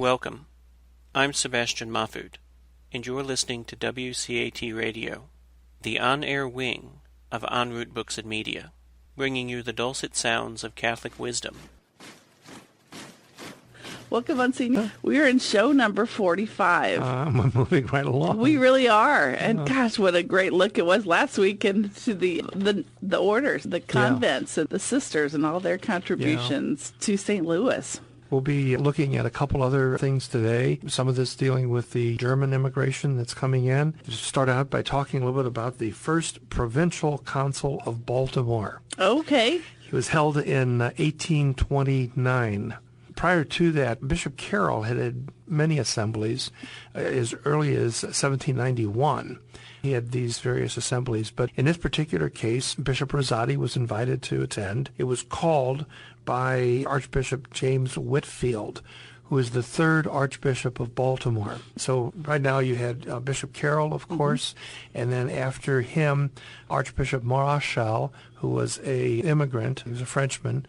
Welcome. I'm Sebastian Mahfood, and you're listening to WCAT Radio, the on-air wing of En Route Books and Media, bringing you the dulcet sounds of Catholic wisdom. Welcome, Monsignor. We are in show number 45. We're moving right along. We really are. And gosh, what a great look it was last week into the orders, the convents, and the sisters and all their contributions to St. Louis. We'll be looking at a couple other things today. Some of this dealing with the German immigration that's coming in. Just start out by talking a little bit about the first Provincial Council of Baltimore. Okay. It was held in 1829. Prior to that, Bishop Carroll had many assemblies as early as 1791. He had these various assemblies, but in this particular case, Bishop Rosati was invited to attend. It was called by Archbishop James Whitfield, who is the third Archbishop of Baltimore. So right now you had Bishop Carroll, of course, and then after him, Archbishop Marachal, who was a immigrant. He was a Frenchman,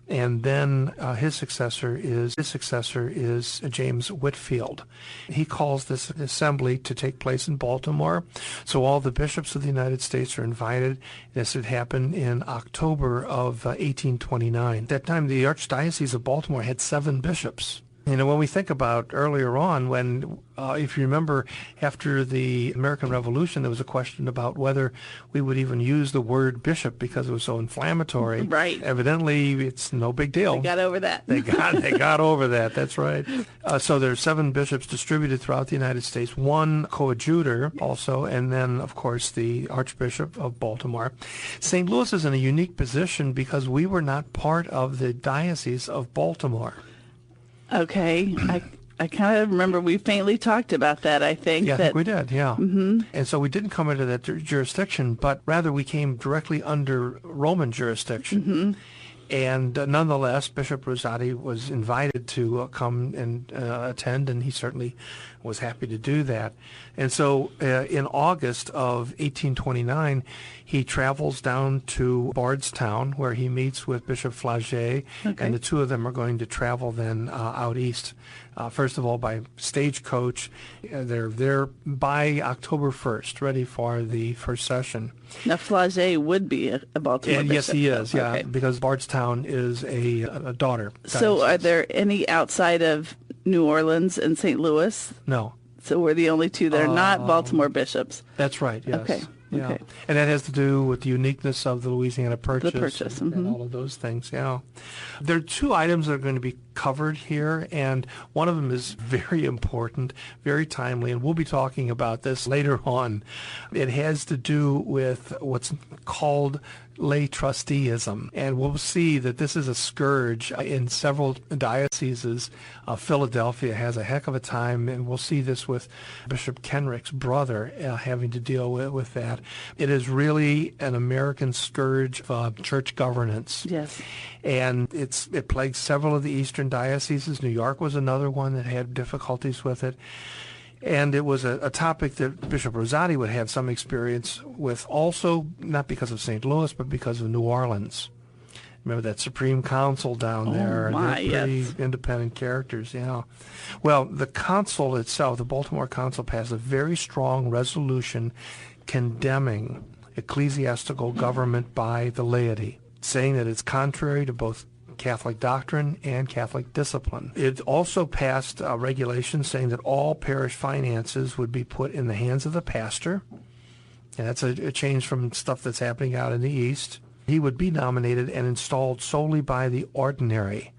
and then his successor is James Whitfield. He calls this assembly to take place in Baltimore. So all the bishops of the United States are invited. This had happened in October of 1829. At that time, the Archdiocese of Baltimore had 7 bishops. You know, when we think about earlier on, when, if you remember, after the American Revolution, there was a question about whether we would even use the word bishop because it was so inflammatory. Right. Evidently, it's no big deal. They got over that. They got over that. That's right. So there are 7 bishops distributed throughout the United States, 1 coadjutor also, and then, of course, the Archbishop of Baltimore. St. Louis is in a unique position because we were not part of the Diocese of Baltimore. Okay. I kind of remember we faintly talked about that, I think. Yeah, I think we did, yeah. Mm-hmm. And so we didn't come into that jurisdiction, but rather we came directly under Roman jurisdiction. Mm-hmm. And nonetheless, Bishop Rosati was invited to come and attend, and he certainly was happy to do that. And so in August of 1829, he travels down to Bardstown, where he meets with Bishop Flagey, and the two of them are going to travel then out east. First of all, by stagecoach. They're there by October 1st, ready for the first session. Now, Flagey would be a Baltimore bishop. Yes, he is, yeah, because Bardstown is a daughter. So are there any outside of New Orleans and St. Louis? No. So we're the only two that are not Baltimore bishops. That's right, yes. Okay. Yeah. Okay. And that has to do with the uniqueness of the Louisiana Purchase. The Purchase. And all of those things, yeah. There are 2 items that are going to be covered here, and one of them is very important, very timely, and we'll be talking about this later on. It has to do with what's called lay trusteeism, and we'll see that this is a scourge in several dioceses. Philadelphia has a heck of a time, and we'll see this with Bishop Kenrick's brother having to deal with that. It is really an American scourge of church governance. Yes. And it plagues several of the eastern dioceses. New York was another one that had difficulties with it. And it was a topic that Bishop Rosati would have some experience with also, not because of St. Louis, but because of New Orleans. Remember that Supreme Council down there? My, they're pretty yes. independent characters, yeah. Well, the council itself, the Baltimore Council, passed a very strong resolution condemning ecclesiastical government by the laity, saying that it's contrary to both Catholic doctrine and Catholic discipline. It also passed regulations saying that all parish finances would be put in the hands of the pastor. And that's a change from stuff that's happening out in the East. He would be nominated and installed solely by the ordinary.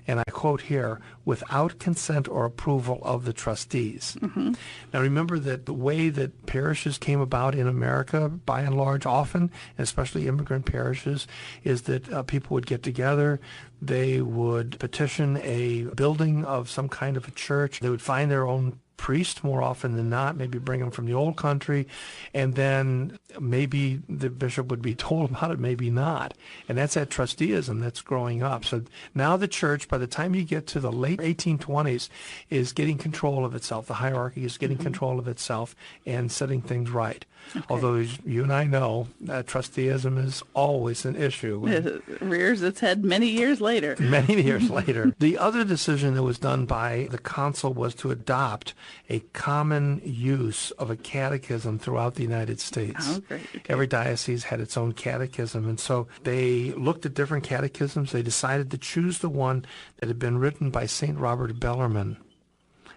And I quote here, without consent or approval of the trustees. Mm-hmm. Now remember that the way that parishes came about in America, by and large, often, and especially immigrant parishes, is that people would get together, they would petition a building of some kind of a church, they would find their own priest more often than not, maybe bring them from the old country, and then maybe the bishop would be told about it, maybe not. And that's that trusteeism that's growing up. So now the church, by the time you get to the late 1820s, is getting control of itself. The hierarchy is getting control of itself and setting things right. Okay. Although, as you and I know, trusteeism is always an issue. It rears its head many years later. Many years later. The other decision that was done by the council was to adopt a common use of a catechism throughout the United States. Oh, great. Okay. Every diocese had its own catechism, and so they looked at different catechisms. They decided to choose the one that had been written by St. Robert Bellarmine,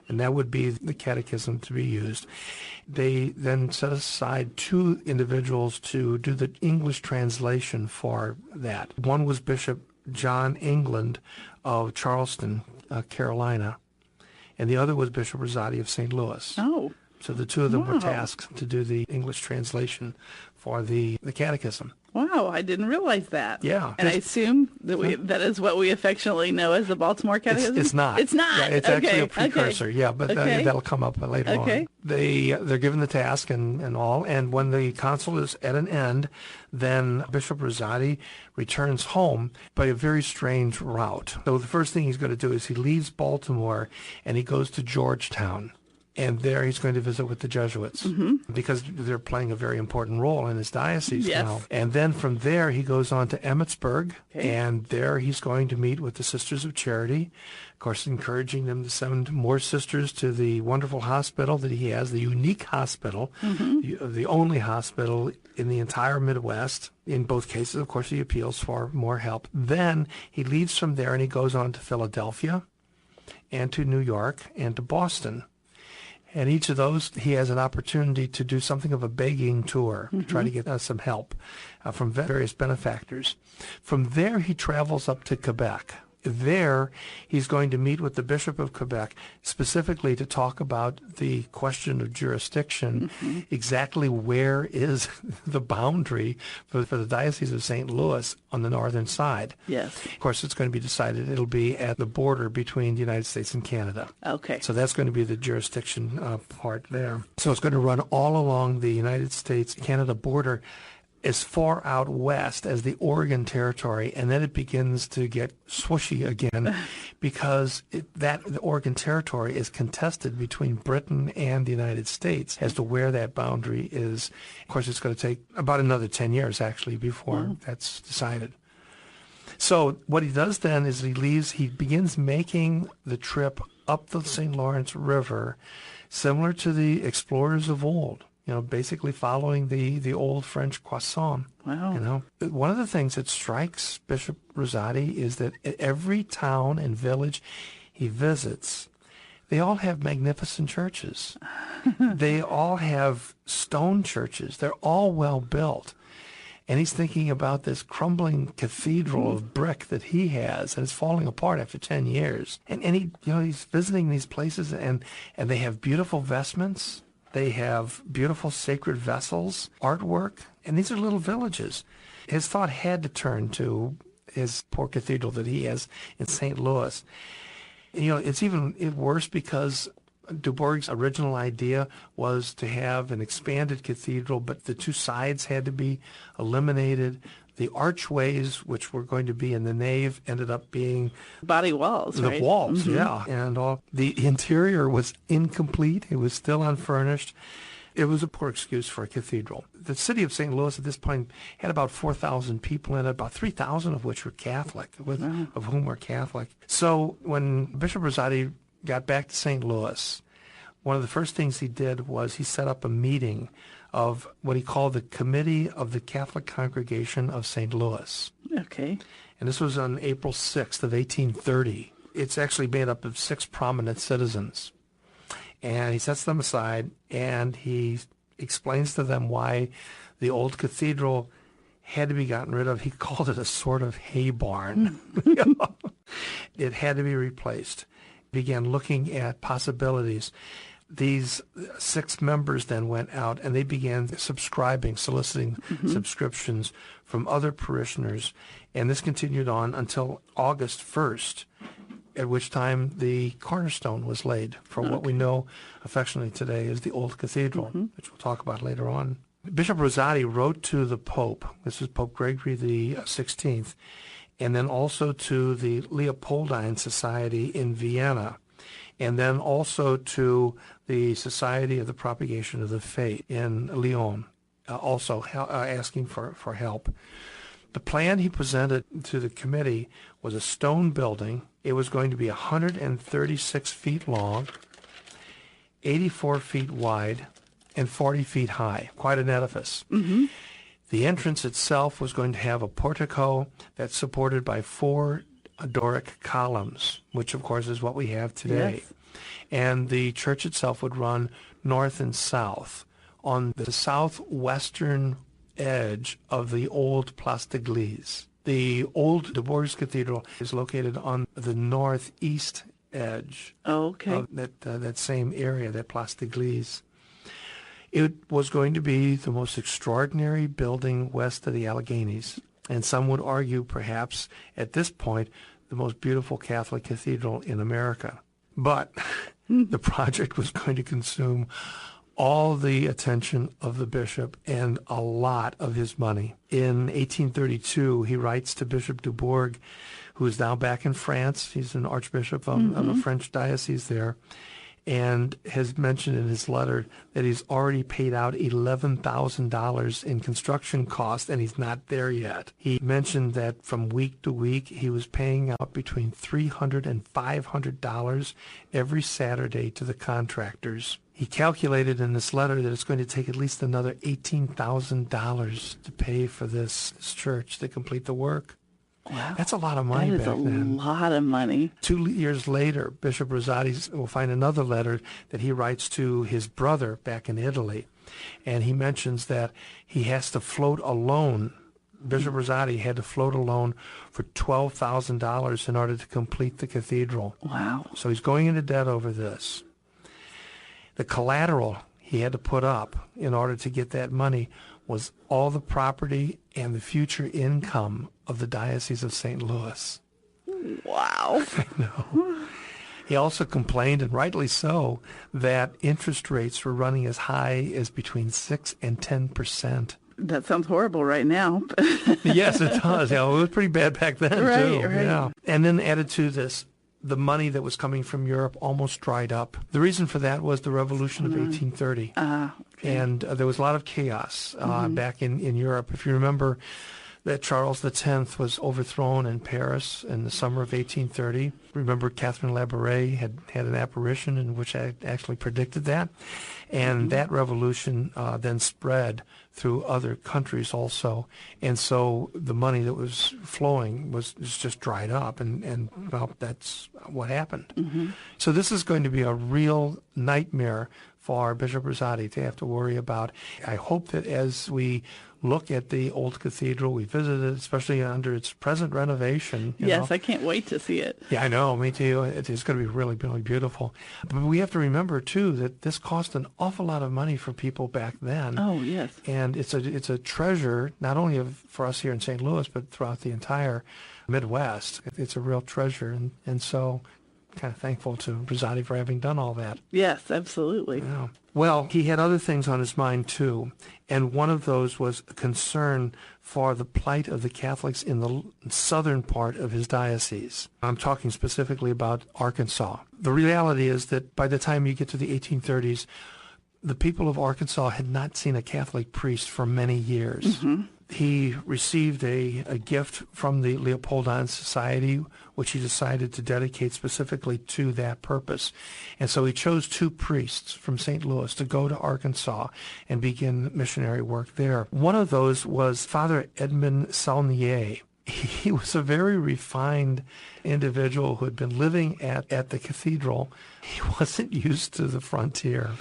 and that would be the catechism to be used. They then set aside 2 individuals to do the English translation for that. One was Bishop John England of Charleston, Carolina, and the other was Bishop Rosati of St. Louis. Oh. So the 2 of them were tasked to do the English translation for the catechism. Wow, I didn't realize that. Yeah. And I assume that that is what we affectionately know as the Baltimore Catechism? It's not. It's not? Yeah, it's actually a precursor, yeah, but that'll come up later on. They're given the task and all, and when the council is at an end, then Bishop Rosati returns home by a very strange route. So the first thing he's going to do is he leaves Baltimore and he goes to Georgetown. And there he's going to visit with the Jesuits because they're playing a very important role in his diocese now. And then from there he goes on to Emmitsburg, and there he's going to meet with the Sisters of Charity, of course encouraging them to send more sisters to the wonderful hospital that he has, the unique hospital, the only hospital in the entire Midwest. In both cases, of course, he appeals for more help. Then he leaves from there and he goes on to Philadelphia and to New York and to Boston. And each of those, he has an opportunity to do something of a begging tour, to try to get some help from various benefactors. From there, he travels up to Quebec. There, he's going to meet with the Bishop of Quebec specifically to talk about the question of jurisdiction, exactly where is the boundary for the Diocese of St. Louis on the northern side. Yes. Of course, it's going to be decided it'll be at the border between the United States and Canada. Okay. So that's going to be the jurisdiction part there. So it's going to run all along the United States-Canada border as far out west as the Oregon Territory, and then it begins to get swooshy again because the Oregon Territory is contested between Britain and the United States as to where that boundary is. Of course, it's going to take about another 10 years, actually, before that's decided. So what he does then is he begins making the trip up the St. Lawrence River, similar to the explorers of old. Basically following the old French croissant. Wow. One of the things that strikes Bishop Rosati is that every town and village he visits, they all have magnificent churches. They all have stone churches. They're all well built. And he's thinking about this crumbling cathedral of brick that he has, and it's falling apart after 10 years. And he's visiting these places, and they have beautiful vestments. They have beautiful sacred vessels, artwork, and these are little villages. His thought had to turn to his poor cathedral that he has in St. Louis. It's even worse because Dubourg's original idea was to have an expanded cathedral, but the 2 sides had to be eliminated. The archways, which were going to be in the nave, ended up being body walls, the right? walls, yeah. And the interior was incomplete. It was still unfurnished. It was a poor excuse for a cathedral. The city of St. Louis at this point had about 4,000 people in it, about 3,000 of which were Catholic, of whom were Catholic. So when Bishop Rosati got back to St. Louis, one of the first things he did was he set up a meeting of what he called the Committee of the Catholic Congregation of St. Louis. Okay. And this was on April 6th of 1830. It's actually made up of 6 prominent citizens. And he sets them aside, and he explains to them why the old cathedral had to be gotten rid of. He called it a sort of hay barn. It had to be replaced. Began looking at possibilities. These 6 members then went out and they began soliciting subscriptions from other parishioners. And this continued on until August 1st, at which time the cornerstone was laid for what we know affectionately today as the Old Cathedral, which we'll talk about later on. Bishop Rosati wrote to the Pope, this is Pope Gregory the 16th, and then also to the Leopoldine Society in Vienna, and then also to the Society of the Propagation of the Faith in Lyon, also asking for help. The plan he presented to the committee was a stone building. It was going to be 136 feet long, 84 feet wide, and 40 feet high. Quite an edifice. The entrance itself was going to have a portico that's supported by 4 Doric columns, which of course is what we have today. Yes. And the church itself would run north and south. On the southwestern edge of the old Place d'Église. The old de Bourges Cathedral is located on the northeast edge of that same area, that Place d'Église. It was going to be the most extraordinary building west of the Alleghenies, and some would argue perhaps at this point the most beautiful Catholic cathedral in America. But the project was going to consume all the attention of the bishop and a lot of his money. In 1832, he writes to Bishop Dubourg, who is now back in France. He's an archbishop of a French diocese there, and has mentioned in his letter that he's already paid out $11,000 in construction costs, and he's not there yet. He mentioned that from week to week, he was paying out between $300 and $500 every Saturday to the contractors. He calculated in this letter that it's going to take at least another $18,000 to pay for this church to complete the work. Wow. That's a lot of money back then. That is a lot of money. 2 years later, Bishop Rosati will find another letter that he writes to his brother back in Italy. And he mentions that he has to float a loan. Bishop Rosati had to float a loan for $12,000 in order to complete the cathedral. Wow. So he's going into debt over this. The collateral he had to put up in order to get that money was all the property and the future income of the Diocese of St. Louis. Wow. I know. He also complained, and rightly so, that interest rates were running as high as between 6 and 10%. That sounds horrible right now. Yes, it does. Yeah, it was pretty bad back then, too. Right. Yeah. And then added to this, the money that was coming from Europe almost dried up. The reason for that was the Revolution of 1830. Okay. And there was a lot of chaos back in Europe. If you remember that Charles X was overthrown in Paris in the summer of 1830. Remember Catherine Labouré had an apparition in which I actually predicted that. And that revolution then spread through other countries also. And so the money that was flowing was just dried up. And well, that's what happened. So this is going to be a real nightmare for Bishop Rosati to have to worry about. I hope that as we look at the old cathedral, we visit it, especially under its present renovation. Yes, I can't wait to see it. Yeah, I know, me too. It's going to be really, really beautiful. But we have to remember, too, that this cost an awful lot of money for people back then. Oh, yes. And it's a treasure, not only for us here in St. Louis, but throughout the entire Midwest. It's a real treasure. And so kind of thankful to Rosati for having done all that. Yes, absolutely. Yeah. Well, he had other things on his mind, too, and one of those was a concern for the plight of the Catholics in the southern part of his diocese. I'm talking specifically about Arkansas. The reality is that by the time you get to the 1830s, the people of Arkansas had not seen a Catholic priest for many years. He received a gift from the Leopoldine Society, which he decided to dedicate specifically to that purpose. And so he chose 2 priests from St. Louis to go to Arkansas and begin missionary work there. One of those was Father Edmond Saulnier. He was a very refined individual who had been living at the cathedral. He wasn't used to the frontier.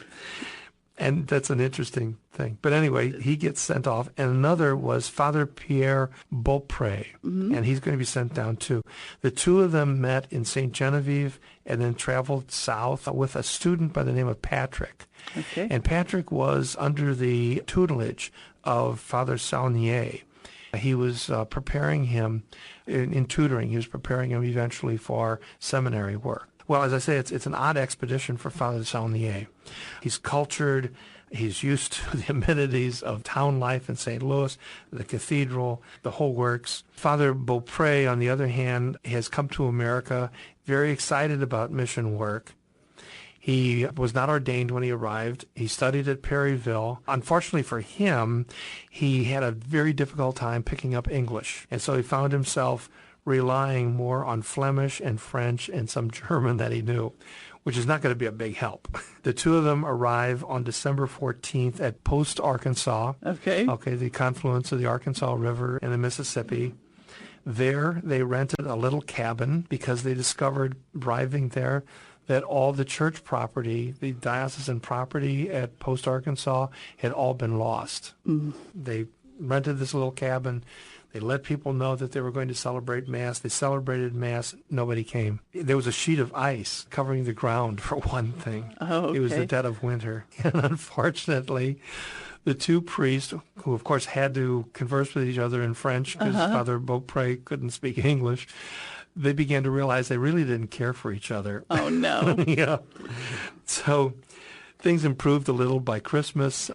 And that's an interesting thing. But anyway, he gets sent off. And another was Father Pierre Beaupré, and he's going to be sent down too. The 2 of them met in St. Genevieve and then traveled south with a student by the name of Patrick. Okay. And Patrick was under the tutelage of Father Saulnier. He was preparing him in tutoring. He was preparing him eventually for seminary work. Well, as I say, it's an odd expedition for Father Saulnier. He's cultured. He's used to the amenities of town life in St. Louis, the cathedral, the whole works. Father Beaupré, on the other hand, has come to America very excited about mission work. He was not ordained when he arrived. He studied at Perryville. Unfortunately for him, he had a very difficult time picking up English. And so he found himself relying more on Flemish and French and some German that he knew, which is not going to be a big help. The two of them arrive on December 14th at Post, Arkansas. Okay, the confluence of the Arkansas River and the Mississippi. There, they rented a little cabin because they discovered, arriving there, that all the church property, the diocesan property at Post, Arkansas, had all been lost. Mm. They rented this little cabin. They let people know that they were going to celebrate Mass. They celebrated Mass. Nobody came. There was a sheet of ice covering the ground, for one thing. Oh, okay. It was the dead of winter. And unfortunately, the two priests, who of course had to converse with each other in French because Father Beaupré couldn't speak English, they began to realize they really didn't care for each other. Oh, no. Yeah. So things improved a little by Christmas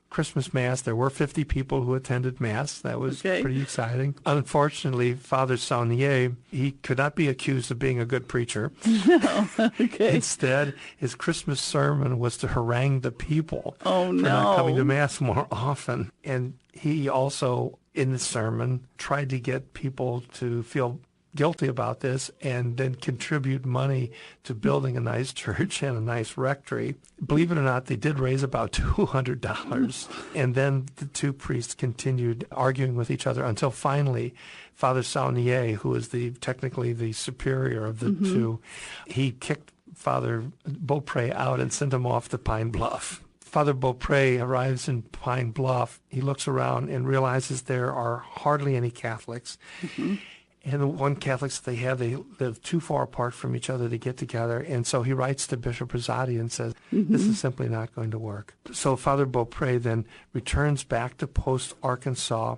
Mass. There were 50 people who attended Mass. That was pretty exciting. Unfortunately, Father Saulnier, he could not be accused of being a good preacher. No. Okay. Instead, his Christmas sermon was to harangue the people for not coming to Mass more often. And he also, in the sermon, tried to get people to feel guilty about this and then contribute money to building a nice church and a nice rectory. Believe it or not, they did raise about $200. And then the two priests continued arguing with each other until finally Father Saulnier, who is technically the superior of the two, he kicked Father Beaupré out and sent him off to Pine Bluff. Father Beaupré arrives in Pine Bluff. He looks around and realizes there are hardly any Catholics. Mm-hmm. And the one Catholics they live too far apart from each other to get together. And so he writes to Bishop Rosati and says, this is simply not going to work. So Father Beaupré then returns back to Post, Arkansas,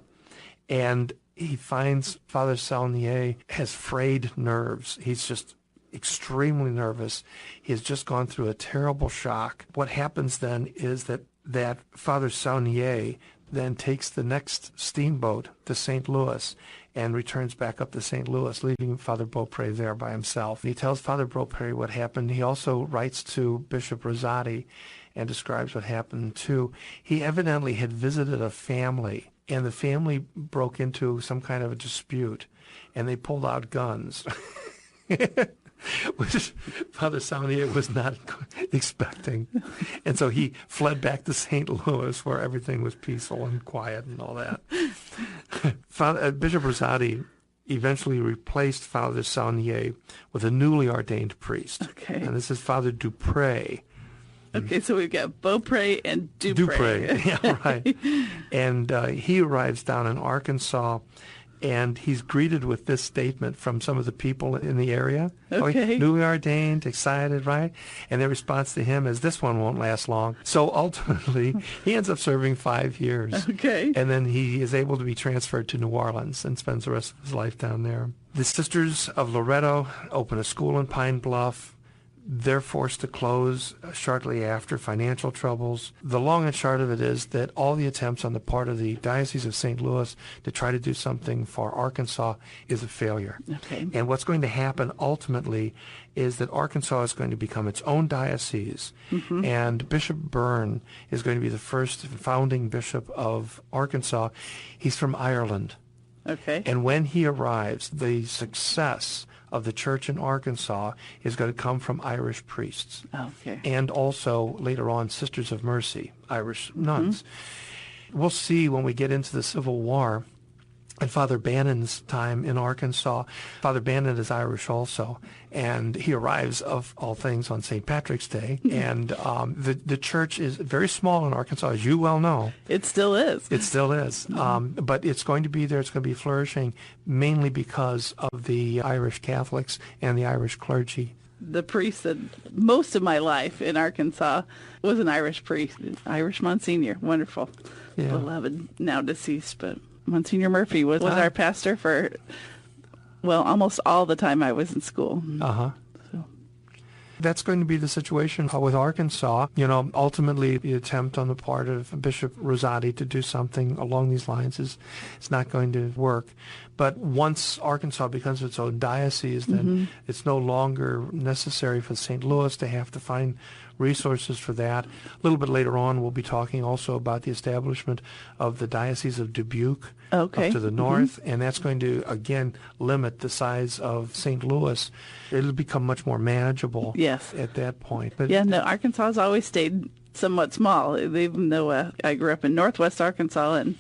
and he finds Father Saulnier has frayed nerves. He's just extremely nervous. He has just gone through a terrible shock. What happens then is that Father Saulnier then takes the next steamboat to St. Louis and returns back up to St. Louis, leaving Father Beaupré there by himself. He tells Father Beaupré what happened. He also writes to Bishop Rosati and describes what happened too. He evidently had visited a family, and the family broke into some kind of a dispute, and they pulled out guns. Which Father Saulnier was not expecting. And so he fled back to St. Louis where everything was peaceful and quiet and all that. Bishop Rosati eventually replaced Father Saulnier with a newly ordained priest. Okay. And this is Father Dupré. Okay, so we've got Beaupré and Dupré. Yeah, right. And he arrives down in Arkansas, and he's greeted with this statement from some of the people in the area. Okay. Newly ordained, excited, right? And their response to him is, this one won't last long. So ultimately, he ends up serving 5 years. Okay. And then he is able to be transferred to New Orleans and spends the rest of his life down there. The Sisters of Loretto open a school in Pine Bluff. They're forced to close shortly after financial troubles. The long and short of it is that all the attempts on the part of the Diocese of St. Louis to try to do something for Arkansas is a failure. Okay. And what's going to happen ultimately is that Arkansas is going to become its own diocese, and Bishop Byrne is going to be the first founding bishop of Arkansas. He's from Ireland. Okay. And when he arrives, the success of the church in Arkansas is going to come from Irish priests. Okay. And also, later on, Sisters of Mercy, Irish nuns. We'll see when we get into the Civil War and Father Bannon's time in Arkansas. Father Bannon is Irish also, and he arrives, of all things, on St. Patrick's Day. And the church is very small in Arkansas, as you well know. It still is. It still is. But it's going to be there. It's going to be flourishing mainly because of the Irish Catholics and the Irish clergy. The priest that most of my life in Arkansas was an Irish priest, Irish Monsignor. Wonderful. Yeah. Beloved, now deceased, but Monsignor Murphy was our pastor for, well, almost all the time I was in school. Uh-huh. That's going to be the situation with Arkansas. Ultimately, the attempt on the part of Bishop Rosati to do something along these lines is not going to work. But once Arkansas becomes its own diocese, then it's no longer necessary for St. Louis to have to find resources for that. A little bit later on, we'll be talking also about the establishment of the Diocese of Dubuque up to the north, and that's going to, again, limit the size of St. Louis. It'll become much more manageable at that point. But Arkansas has always stayed somewhat small, even though I grew up in northwest Arkansas, and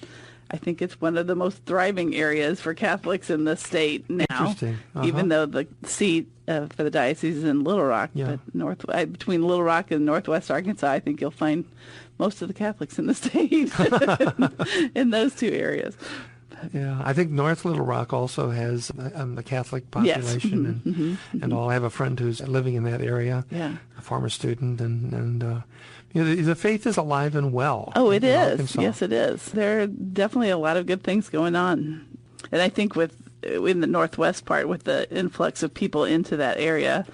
I think it's one of the most thriving areas for Catholics in the state now. Interesting. Even though the seat for the diocese is in Little Rock, but between Little Rock and northwest Arkansas, I think you'll find most of the Catholics in the state in those two areas. Yeah, I think North Little Rock also has a Catholic population and all. I have a friend who's living in that area, a former student, and the faith is alive and well. Oh, it is. Arkansas. Yes, it is. There are definitely a lot of good things going on. And I think in the northwest part, with the influx of people into that area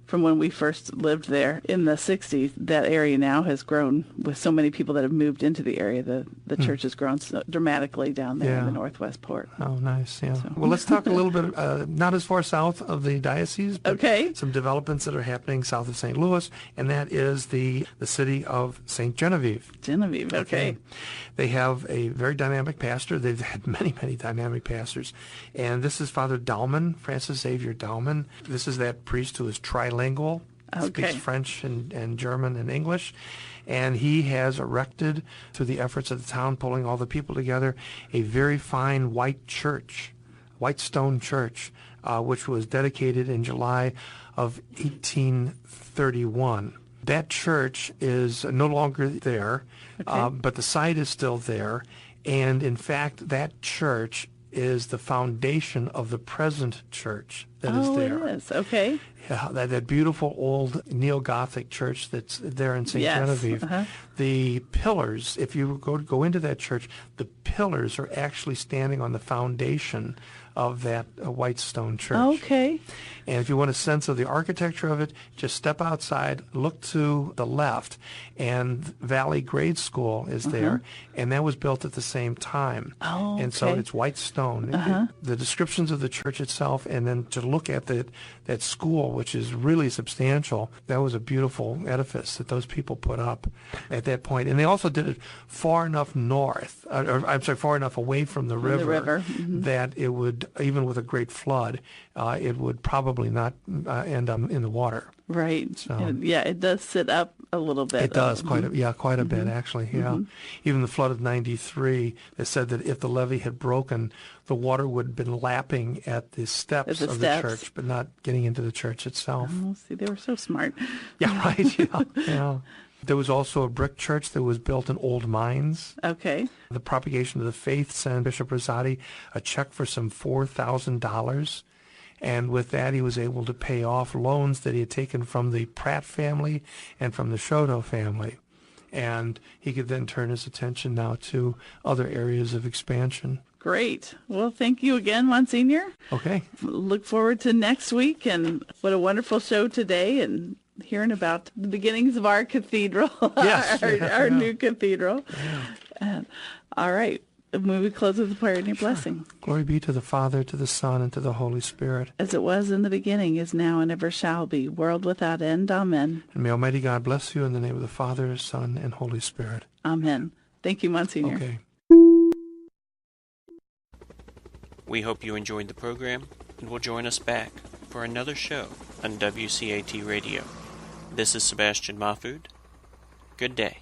from when we first lived there in the 60s, that area now has grown with so many people that have moved into the area. The church has grown so dramatically down there in the northwest port. Oh, nice, yeah. So. Well, let's talk a little bit, not as far south of the diocese, but some developments that are happening south of St. Louis, and that is the city of St. Genevieve. Genevieve, okay. They have a very dynamic pastor. They've had many, many dynamic pastors. And this is Father Dalman, Francis Xavier Dalman. This is that priest who is trilingual, speaks French and German and English. And he has erected, through the efforts of the town, pulling all the people together, a very fine white church, white stone church, which was dedicated in July of 1831. That church is no longer there, but the site is still there. And in fact, that church is the foundation of the present church that is there. Oh, it is. Okay. Yeah, that beautiful old neo-Gothic church that's there in St. Genevieve. The pillars, if you go into that church, the pillars are actually standing on the foundation of that white stone church. Okay. And if you want a sense of the architecture of it, just step outside, look to the left, and Valley Grade School is there, and that was built at the same time. Oh, okay. And so it's white stone. The descriptions of the church itself, and then to look at that school, which is really substantial, that was a beautiful edifice that those people put up at that point. And they also did it far enough north, far enough away from the river, that it would, even with a great flood, it would probably not end up in the water. Right. So, it does sit up a little bit. It does quite a bit actually. Yeah. Even the flood of '93, they said that if the levee had broken, the water would have been lapping at the steps of the church, but not getting into the church itself. Oh, see, they were so smart. Yeah. Right. Yeah. There was also a brick church that was built in old mines. Okay. The Propagation of the Faith sent Bishop Rosati a check for some $4,000. And with that, he was able to pay off loans that he had taken from the Pratt family and from the Shoto family. And he could then turn his attention now to other areas of expansion. Great. Well, thank you again, Monsignor. Okay. Look forward to next week. And what a wonderful show today, and hearing about the beginnings of our cathedral, our new cathedral. Yeah. All right. May we close with a prayer and your blessing. Glory be to the Father, to the Son, and to the Holy Spirit. As it was in the beginning, is now, and ever shall be, world without end. Amen. And may Almighty God bless you in the name of the Father, Son, and Holy Spirit. Amen. Thank you, Monsignor. Okay. We hope you enjoyed the program and will join us back for another show on WCAT Radio. This is Sebastian Mahfood. Good day.